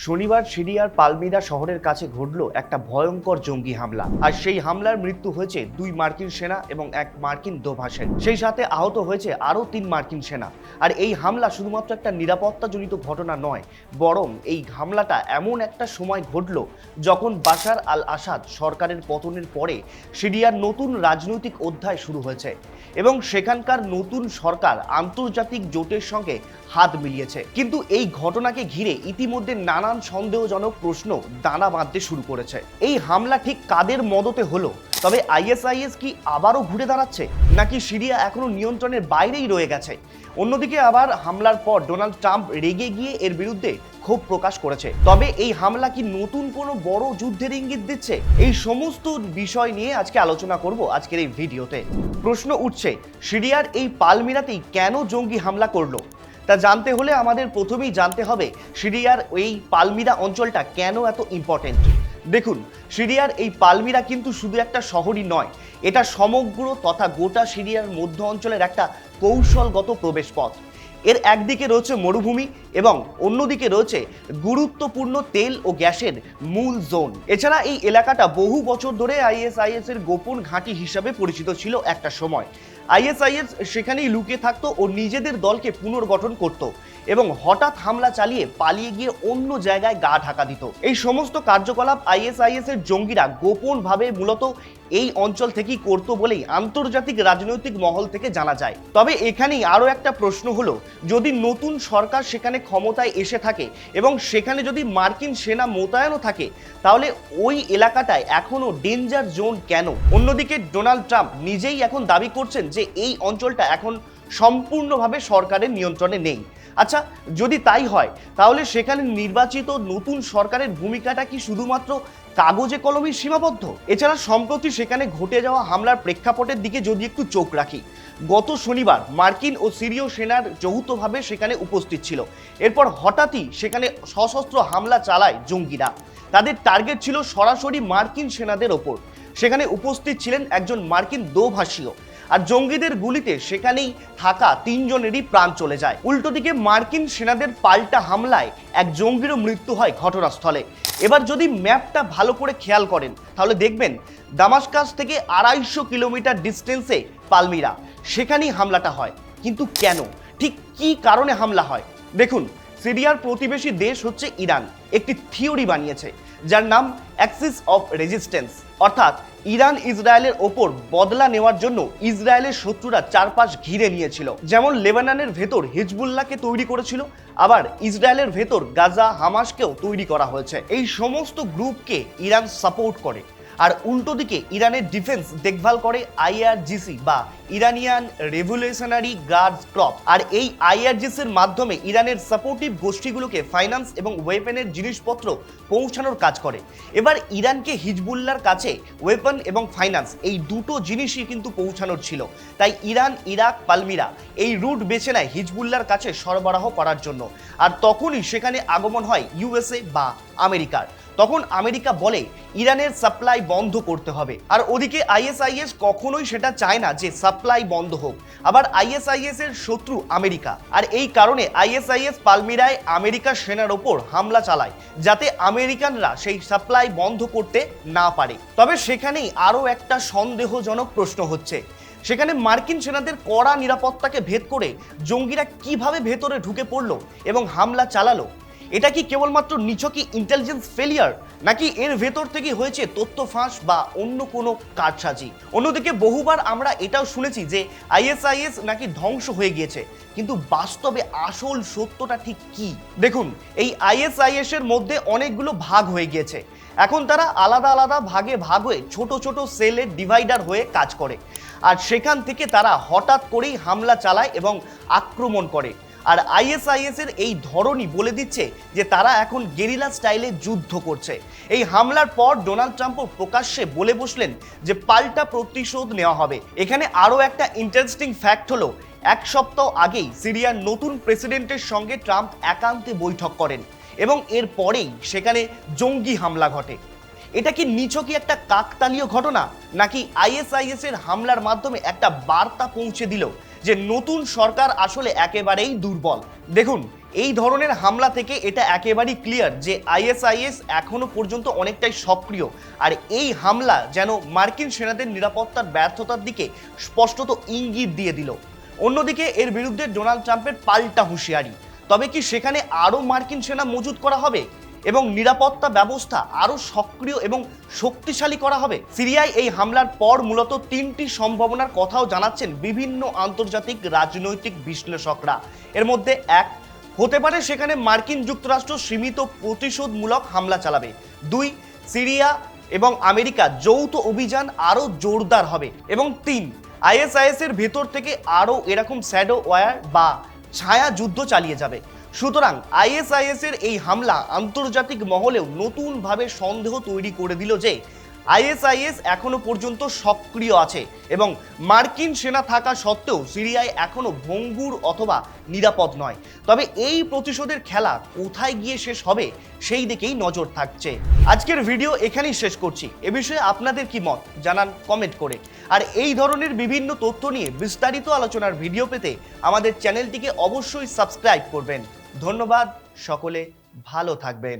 শনিবার সিরিয়ার পালমিরা শহরের কাছে ঘটল একটা ভয়ঙ্কর জঙ্গি হামলা। আর সেই হামলার মৃত্যু হয়েছে 2 মার্কিন সেনা এবং 1 মার্কিন দোভাষের। সেই সাথে আহত হয়েছে আরও 3 মার্কিন সেনা। আর এই হামলা শুধুমাত্র একটা নিরাপত্তাজনিত ঘটনা নয়, বরং এই হামলাটা এমন একটা সময় ঘটল যখন বাশার আল আসাদ সরকারের পতনের পরে সিরিয়ার নতুন রাজনৈতিক অধ্যায় শুরু হয়েছে এবং সেখানকার নতুন সরকার আন্তর্জাতিক জোটের সঙ্গে হাত মিলিয়েছে। কিন্তু এই ঘটনাকে ঘিরে ইতিমধ্যে নানান সন্দেহজনক প্রশ্ন দানা বাঁধতে শুরু করেছে। এই হামলা ঠিক কাদের মদতে হলো? তবে আইএসআইএস কি আবারও ঘুরে দাঁড়াচ্ছে, নাকি সিরিয়া এখনো নিয়ন্ত্রণের বাইরেই রয়ে গেছে? অন্যদিকে আবার হামলার পর ডোনাল্ড ট্রাম্প রেগে গিয়ে এর বিরুদ্ধে ক্ষোভ প্রকাশ করেছে। তবে এই হামলা কি নতুন কোনো বড় যুদ্ধের ইঙ্গিত দিচ্ছে? এই সমস্ত বিষয় নিয়ে আজকে আলোচনা করব আজকের এই ভিডিওতে। প্রশ্ন উঠছে, সিরিয়ার এই পালমিরাতেই কেন জঙ্গি হামলা করলো? তা জানতে হলে আমাদের প্রথমেই জানতে হবে সিরিয়ার এই পালমিরা অঞ্চলটা কেন এত ইম্পর্টেন্ট। দেখুন, সিরিয়ার এই পালমিরা কিন্তু শুধু একটা শহরই নয়, এটা সমগ্র তথা গোটা সিরিয়ার মধ্য অঞ্চলের একটা কৌশলগত প্রবেশপথ। এর একদিকে রয়েছে মরুভূমি এবং অন্যদিকে রয়েছে গুরুত্বপূর্ণ তেল ও গ্যাসের মূল জোন। এছাড়া এই এলাকাটা বহু বছর ধরে আইএসআইএস এর গোপন ঘাঁটি হিসাবে পরিচিত ছিল একটা সময়। আইএসআইএস সেখানেই লুকিয়ে থাকতো ও নিজেদের দলকে পুনর্গঠন করত এবং হঠাৎ হামলা চালিয়ে পালিয়ে গিয়ে অন্য জায়গায় গা ঢাকা দিত। এই সমস্ত কার্যকলাপ আইএসআইএস এর জঙ্গিরা গোপনভাবে মূলত এই অঞ্চল থেকেই করতো বলেই আন্তর্জাতিক রাজনৈতিক মহল থেকে জানা যায়। তবে এখানেই আরও একটা প্রশ্ন হলো, যদি নতুন সরকার সেখানে ক্ষমতায় এসে থাকে এবং সেখানে যদি মার্কিন সেনা মোতায়েনও থাকে, তাহলে ওই এলাকাটায় এখনো ডেঞ্জার জোন কেন? অন্যদিকে ডোনাল্ড ট্রাম্প নিজেই এখন দাবি করছেন যে এই অঞ্চলটা এখন সম্পূর্ণভাবে সরকারের নিয়ন্ত্রণে নেই। আচ্ছা, যদি তাই হয় তাহলে সেখানে নির্বাচিত নতুন সরকারের ভূমিকাটা কি শুধুমাত্র কাগজে কলমে সীমাবদ্ধ? এছাড়া সম্প্রতি সেখানে ঘটে যাওয়া হামলার প্রেক্ষাপটের দিকে যদি একটু চোখ রাখি, গত শনিবার মার্কিন ও সিরীয় সেনার যৌথভাবে সেখানে উপস্থিত ছিল। এরপর হঠাৎই সেখানে সশস্ত্র হামলা চালায় জঙ্গিরা। তাদের টার্গেট ছিল সরাসরি মার্কিন সেনাদের ওপর। সেখানে উপস্থিত ছিলেন একজন মার্কিন দোভাষীও। আর জঙ্গিদের গুলিতে সেখানেই থাকা 3 জনেরই প্রাণ চলে যায়। উল্টো দিকে মার্কিন সেনাদের পাল্টা হামলায় এক জঙ্গিরও মৃত্যু হয় ঘটনাস্থলে। এবার যদি ম্যাপটা ভালো করে খেয়াল করেন তাহলে দেখবেন দামাস্কাস থেকে 250 কিলোমিটার ডিস্টেন্সে পালমিরা, সেখানেই হামলাটা হয়। কিন্তু কেন, ঠিক কী কারণে হামলা হয়? দেখুন, সিরিয়ার প্রতিবেশী দেশ হচ্ছে ইরান একটি থিওরি বানিয়েছে যার নাম অ্যাক্সিস অফ রেজিস্ট্যান্স। অর্থাৎ ইরান ইসরায়েলের ওপর বদলা নেওয়ার জন্য ইসরায়েলের শত্রুরা চারপাশ ঘিরে নিয়েছিল। যেমন লেবাননের ভেতর হিজবুল্লাহকে তৈরি করেছিল, আবার ইসরায়েলের ভেতর গাজা হামাসকেও তৈরি করা হয়েছে। এই সমস্ত গ্রুপকে ইরান সাপোর্ট করে। আর উল্টো দিকে ইরানের ডিফেন্স দেখভাল করে আইআরজিসি বা ইরানিয়ান রেভলিউশনারি গার্ডস কর্পস। আর এই আইআরজিসির মাধ্যমে ইরানের সাপোর্টিভ গোষ্ঠীগুলোকে ফাইন্যান্স এবং ওয়েপনের জিনিসপত্র পৌঁছানোর কাজ করে। এবার ইরানকে হিজবুল্লাহর কাছে ওয়েপন এবং ফাইন্যান্স এই দুটো জিনিসই কিন্তু পৌঁছানোর ছিল। তাই ইরান ইরাক পালমিরা এই রুট বেছে নেয় হিজবুল্লাহর কাছে সরবরাহ করার জন্য। আর তখনই সেখানে আগমন হয় ইউএসএ বা আমেরিকার। তখন আমেরিকা বলে ইরানের সাপ্লাই বন্ধ করতে হবে। আর ওদিকে আইএসআইএস কখনোই সেটা চায় না যে সাপ্লাই বন্ধ হোক। আবার আইএসআইএস এর শত্রু আমেরিকা, আর এই কারণে আইএসআইএস পালমিরায় আমেরিকার সেনার ওপর হামলা চালায় যাতে আমেরিকানরা সেই সাপ্লাই বন্ধ করতে না পারে। তবে সেখানেই আরও একটা সন্দেহজনক প্রশ্ন হচ্ছে, সেখানে মার্কিন সেনাদের কড়া নিরাপত্তাকে ভেদ করে জঙ্গিরা কিভাবে ভেতরে ঢুকে পড়লো এবং হামলা চালালো? এটা কি কেবলমাত্র নিছকই ইন্টেলিজেন্স ফেলিয়ার, নাকি এর ভেতর থেকে হয়েছে তথ্য ফাঁস বা অন্য কোনো কারসাজি? অন্যদিকে বহুবার আমরা এটাও শুনেছি যে আইএসআইএস নাকি ধ্বংস হয়ে গিয়েছে, কিন্তু বাস্তবে আসল সত্যটা ঠিক কি? দেখুন, এই আইএসআইএস এর মধ্যে অনেকগুলো ভাগ হয়ে গিয়েছে। এখন তারা আলাদা আলাদা ভাগে ভাগ হয়ে ছোট ছোট সেলের ডিভাইডার হয়ে কাজ করে। আর সেখান থেকে তারা হঠাৎ করেই হামলা চালায় এবং আক্রমণ করে। আর আইএসআইএস এর এই ধরনই বলে দিচ্ছে যে তারা এখন গেরিলা স্টাইলে যুদ্ধ করছে। এই হামলার পর ডোনাল্ড ট্রাম্পও প্রকাশ্যে বলে বসলেন যে পাল্টা প্রতিশোধ নেওয়া হবে। এখানে আরও একটা ইন্টারেস্টিং ফ্যাক্ট হলো, 1 সপ্তাহ আগেই সিরিয়ার নতুন প্রেসিডেন্টের সঙ্গে ট্রাম্প একান্তে বৈঠক করেন এবং এর পরেই সেখানে জঙ্গি হামলা ঘটে। এটা কি নিছকই একটা কাকতালীয় ঘটনা, নাকি আইএসআইএস এর হামলার মাধ্যমে একটা বার্তা পৌঁছে দিল যে নতুন সরকার আসলে একেবারেই দুর্বল। দেখুন, এই ধরনের হামলা থেকে এটা একেবারেই ক্লিয়ার যে আইএসআইএস এখনো পর্যন্ত অনেকটাই সক্রিয়, আর এই হামলা যেন মার্কিন সেনাদের নিরাপত্তার ব্যর্থতার দিকে স্পষ্টত ইঙ্গিত দিয়ে দিল। অন্যদিকে এর বিরুদ্ধে ডোনাল্ড ট্রাম্পের পাল্টা হুঁশিয়ারি। তবে কি সেখানে আরও মার্কিন সেনা মজুত করা হবে এবং নিরাপত্তা ব্যবস্থা আরও সক্রিয় এবং শক্তিশালী করা হবে? সিরিয়ায় এই হামলার পর মূলত তিনটি সম্ভাবনার কথাও জানাচ্ছেন বিভিন্ন আন্তর্জাতিক রাজনৈতিক বিশ্লেষকরা। এর মধ্যে এক, হতে পারে সেখানে মার্কিন যুক্তরাষ্ট্র সীমিত প্রতিশোধমূলক হামলা চালাবে। দুই, সিরিয়া এবং আমেরিকা যৌথ অভিযান আরও জোরদার হবে। এবং তিন, আইএসআইএস এর ভেতর থেকে আরও এরকম শ্যাডো ওয়ার বা ছায়া যুদ্ধ চালিয়ে যাবে। সুতরাং আইএসআইএস এর এই হামলা আন্তর্জাতিক মহলেও নতুনভাবে সন্দেহ তৈরি করে দিল যে আইএসআইএস এখনো পর্যন্ত সক্রিয় আছে এবং মার্কিন সেনা থাকা সত্ত্বেও সিরিয়ায় এখনো ভঙ্গুর অথবা নিরাপদ নয়। তবে এই প্রতিশোধের খেলা কোথায় গিয়ে শেষ হবে সেই দিকেই নজর থাকছে। আজকের ভিডিও এখানেই শেষ করছি। এ বিষয়ে আপনাদের কি মত জানান কমেন্ট করে। আর এই ধরনের বিভিন্ন তথ্য নিয়ে বিস্তারিত আলোচনার ভিডিও পেতে আমাদের চ্যানেলটিকে অবশ্যই সাবস্ক্রাইব করবেন। ধন্যবাদ, সকলে ভালো থাকবেন।